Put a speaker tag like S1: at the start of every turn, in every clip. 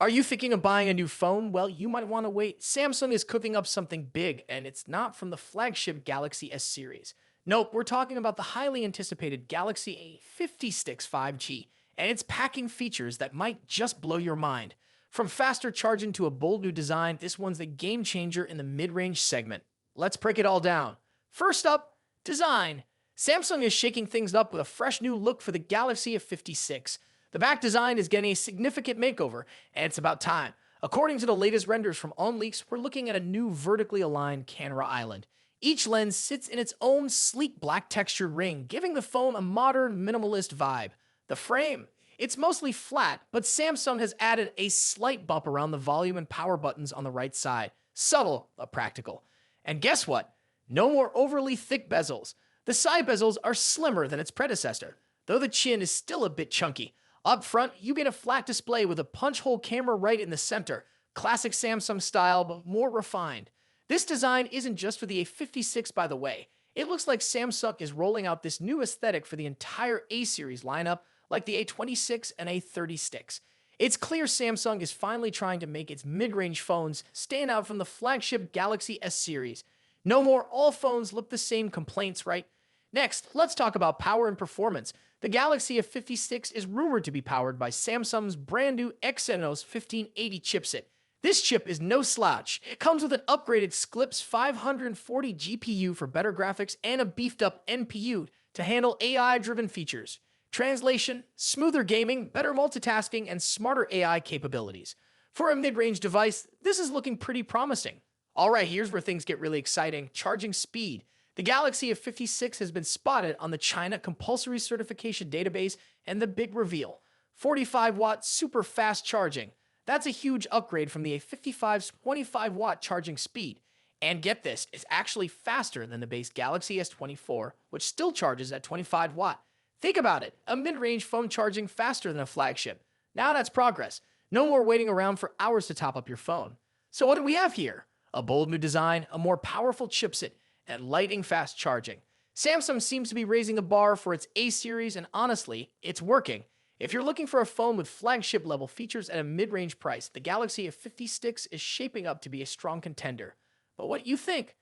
S1: Are you thinking of buying a new phone? Well, you might want to wait. Samsung is cooking up something big, and it's not from the flagship Galaxy S series. Nope, we're talking about the highly anticipated Galaxy A56 5G, and it's packing features that might just blow your mind. From faster charging to a bold new design, this one's a game changer in the mid-range segment. Let's break it all down. First up, design. Samsung is shaking things up with a fresh new look for the Galaxy A56. The back design is getting a significant makeover, and it's about time. According to the latest renders from OnLeaks, we're looking at a new vertically aligned camera island. Each lens sits in its own sleek black textured ring, giving the phone a modern, minimalist vibe. The frame, it's mostly flat, but Samsung has added a slight bump around the volume and power buttons on the right side. Subtle, but practical. And guess what? No more overly thick bezels. The side bezels are slimmer than its predecessor, though the chin is still a bit chunky. Up front, you get a flat display with a punch hole camera right in the center. Classic Samsung style, but more refined. This design isn't just for the A56, by the way. It looks like Samsung is rolling out this new aesthetic for the entire A-series lineup, like the A26 and A36. It's clear Samsung is finally trying to make its mid-range phones stand out from the flagship Galaxy S series. No more all phones look the same complaints, right? Next, let's talk about power and performance. The Galaxy A56 is rumored to be powered by Samsung's brand new Exynos 1580 chipset. This chip is no slouch. It comes with an upgraded Sclip's 540 GPU for better graphics and a beefed up NPU to handle AI-driven features. Translation, smoother gaming, better multitasking, and smarter AI capabilities. For a mid-range device, this is looking pretty promising. Alright, here's where things get really exciting. Charging speed. The Galaxy A56 has been spotted on the China Compulsory Certification Database, and the big reveal: 45-watt super fast charging. That's a huge upgrade from the A55's 25-watt charging speed. And get this, it's actually faster than the base Galaxy S24, which still charges at 25 watt. Think about it, a mid-range phone charging faster than a flagship. Now that's progress. No more waiting around for hours to top up your phone. So what do we have here? A bold new design, a more powerful chipset, and lightning-fast charging. Samsung seems to be raising the bar for its A-series, and honestly, it's working. If you're looking for a phone with flagship-level features at a mid-range price, the Galaxy A56 is shaping up to be a strong contender. But what do you think?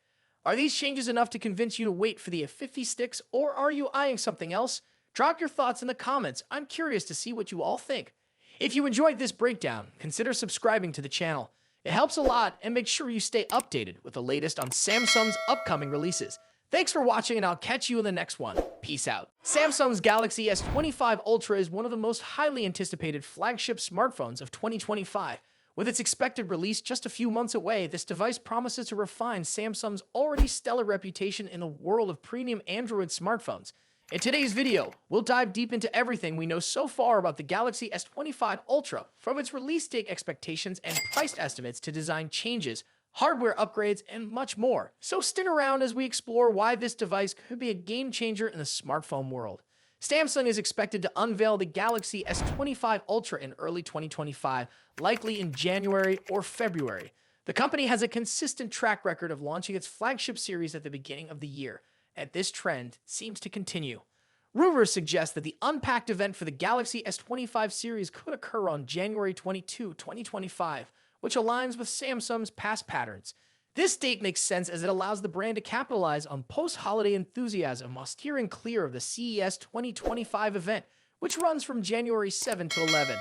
S1: Are these changes enough to convince you to wait for the A56, or are you eyeing something else? Drop your thoughts in the comments. I'm curious to see what you all think. If you enjoyed this breakdown, consider subscribing to the channel. It helps a lot, and make sure you stay updated with the latest on Samsung's upcoming releases. Thanks for watching, and I'll catch you in the next one. Peace out. Samsung's Galaxy S25 Ultra is one of the most highly anticipated flagship smartphones of 2025. With its expected release just a few months away, this device promises to refine Samsung's already stellar reputation in the world of premium Android smartphones. In today's video, we'll dive deep into everything we know so far about the Galaxy S25 Ultra, from its release date expectations and price estimates to design changes, hardware upgrades, and much more. So stick around as we explore why this device could be a game changer in the smartphone world. Samsung is expected to unveil the Galaxy S25 Ultra in early 2025, likely in January or February. The company has a consistent track record of launching its flagship series at the beginning of the year, and this trend seems to continue. Rumors suggest that the Unpacked event for the Galaxy S25 series could occur on January 22, 2025, which aligns with Samsung's past patterns. This date makes sense as it allows the brand to capitalize on post-holiday enthusiasm while steering clear of the CES 2025 event, which runs from January 7 to 11.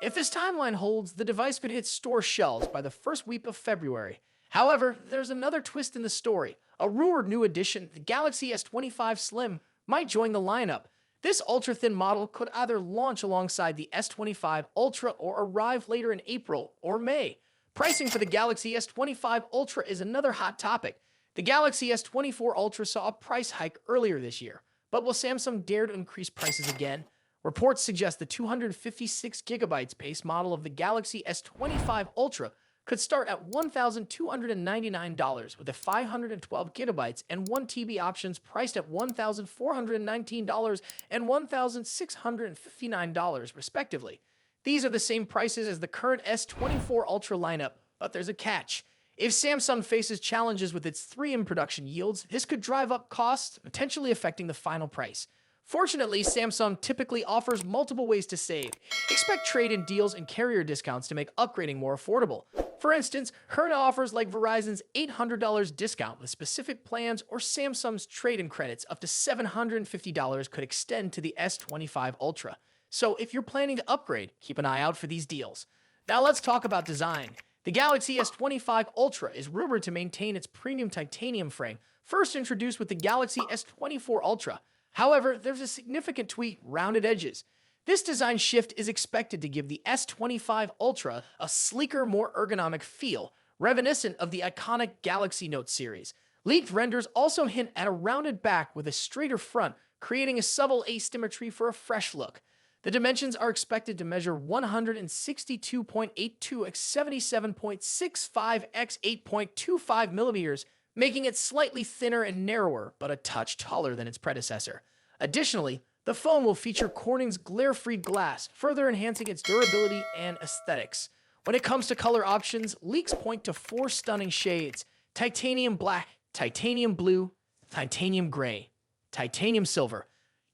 S1: If this timeline holds, the device could hit store shelves by the first week of February. However, there's another twist in the story. A rumored new addition, the Galaxy S25 Slim, might join the lineup. This ultra-thin model could either launch alongside the S25 Ultra or arrive later in April or May. Pricing for the Galaxy S25 Ultra is another hot topic. The Galaxy S24 Ultra saw a price hike earlier this year, but will Samsung dare to increase prices again? Reports suggest the 256GB base model of the Galaxy S25 Ultra could start at $1,299 with the 512GB and 1TB options priced at $1,419 and $1,659 respectively. These are the same prices as the current S24 Ultra lineup, but there's a catch. If Samsung faces challenges with its 3 in production yields, this could drive up costs, potentially affecting the final price. Fortunately, Samsung typically offers multiple ways to save. Expect trade-in deals and carrier discounts to make upgrading more affordable. For instance, current offers like Verizon's $800 discount with specific plans or Samsung's trade-in credits up to $750 could extend to the S25 Ultra. So if you're planning to upgrade, keep an eye out for these deals. Now let's talk about design. The Galaxy S25 Ultra is rumored to maintain its premium titanium frame, first introduced with the Galaxy S24 Ultra. However, there's a significant tweak: rounded edges. This design shift is expected to give the S25 Ultra a sleeker, more ergonomic feel, reminiscent of the iconic Galaxy Note series. Leaked renders also hint at a rounded back with a straighter front, creating a subtle asymmetry for a fresh look. The dimensions are expected to measure 162.82 x 77.65 x 8.25 millimeters, making it slightly thinner and narrower, but a touch taller than its predecessor. Additionally, the phone will feature Corning's glare-free glass, further enhancing its durability and aesthetics. When it comes to color options, leaks point to 4 stunning shades: titanium black, titanium blue, titanium gray, titanium silver.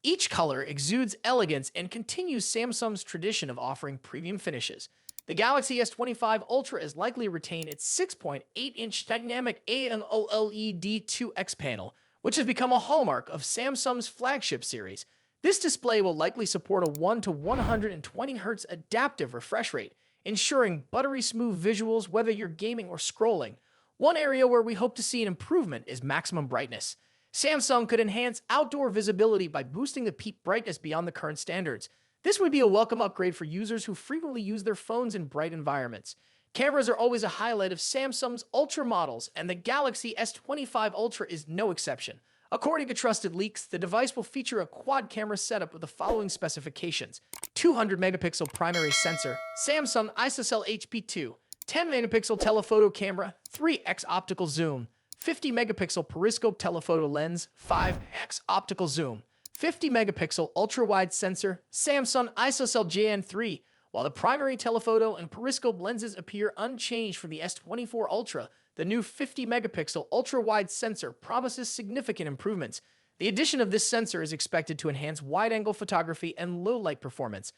S1: Each color exudes elegance and continues Samsung's tradition of offering premium finishes. The Galaxy S25 Ultra is likely to retain its 6.8-inch dynamic AMOLED 2X panel, which has become a hallmark of Samsung's flagship series. This display will likely support a 1 to 120 Hz adaptive refresh rate, ensuring buttery smooth visuals whether you're gaming or scrolling. One area where we hope to see an improvement is maximum brightness. Samsung could enhance outdoor visibility by boosting the peak brightness beyond the current standards. This would be a welcome upgrade for users who frequently use their phones in bright environments. Cameras are always a highlight of Samsung's Ultra models, and the Galaxy S25 Ultra is no exception. According to trusted leaks, the device will feature a quad-camera setup with the following specifications: 200-megapixel primary sensor, Samsung ISOCELL HP2, 10-megapixel telephoto camera, 3x optical zoom, 50-megapixel periscope telephoto lens, 5x optical zoom, 50-megapixel ultra-wide sensor, Samsung ISOCELL JN3. While the primary telephoto and periscope lenses appear unchanged from the S24 Ultra, the new 50-megapixel ultra-wide sensor promises significant improvements. The addition of this sensor is expected to enhance wide-angle photography and low-light performance.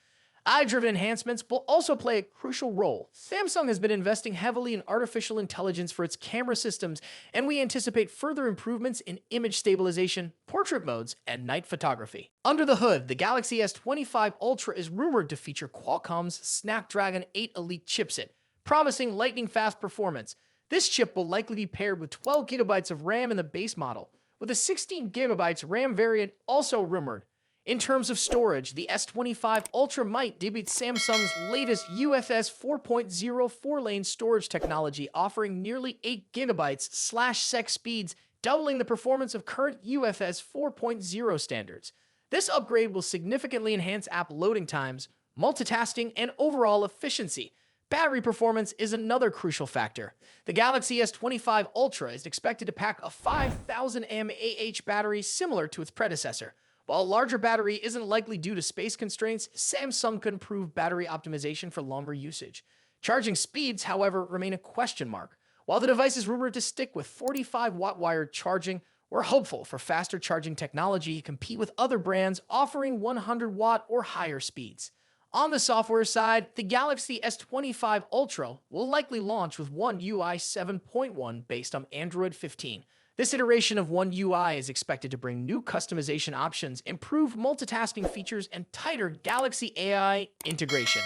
S1: Eye-driven enhancements will also play a crucial role. Samsung has been investing heavily in artificial intelligence for its camera systems, and we anticipate further improvements in image stabilization, portrait modes, and night photography. Under the hood, the Galaxy S25 Ultra is rumored to feature Qualcomm's Snapdragon 8 Elite chipset, promising lightning-fast performance. This chip will likely be paired with 12 GB of RAM in the base model, with a 16 GB RAM variant also rumored. In terms of storage, the S25 Ultra might debut Samsung's latest UFS 4.0 4-lane storage technology, offering nearly 8 GB/sec speeds, doubling the performance of current UFS 4.0 standards. This upgrade will significantly enhance app loading times, multitasking, and overall efficiency. Battery performance is another crucial factor. The Galaxy S25 Ultra is expected to pack a 5,000 mAh battery similar to its predecessor. While a larger battery isn't likely due to space constraints, Samsung could improve battery optimization for longer usage. Charging speeds, however, remain a question mark. While the device is rumored to stick with 45-watt wired charging, we're hopeful for faster charging technology to compete with other brands offering 100-watt or higher speeds. On the software side, the Galaxy S25 Ultra will likely launch with One UI 7.1 based on Android 15. This iteration of One UI is expected to bring new customization options, improved multitasking features, and tighter Galaxy AI integration.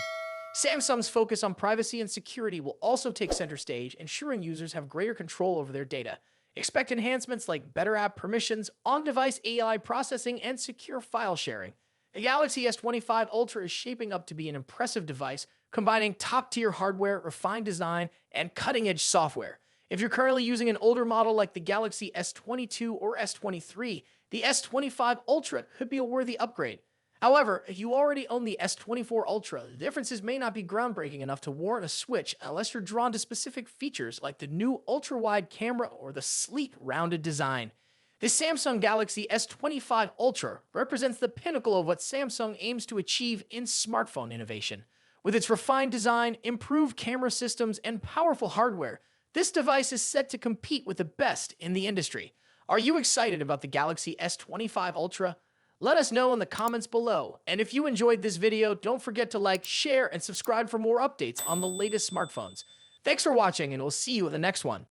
S1: Samsung's focus on privacy and security will also take center stage, ensuring users have greater control over their data. Expect enhancements like better app permissions, on-device AI processing, and secure file sharing. The Galaxy S25 Ultra is shaping up to be an impressive device, combining top-tier hardware, refined design, and cutting-edge software. If you're currently using an older model like the Galaxy S22 or S23, the S25 Ultra could be a worthy upgrade. However, if you already own the S24 Ultra, the differences may not be groundbreaking enough to warrant a switch unless you're drawn to specific features like the new ultra-wide camera or the sleek, rounded design. The Samsung Galaxy S25 Ultra represents the pinnacle of what Samsung aims to achieve in smartphone innovation. With its refined design, improved camera systems, and powerful hardware, this device is set to compete with the best in the industry. Are you excited about the Galaxy S25 Ultra? Let us know in the comments below. And if you enjoyed this video, don't forget to like, share, and subscribe for more updates on the latest smartphones. Thanks for watching, and we'll see you in the next one.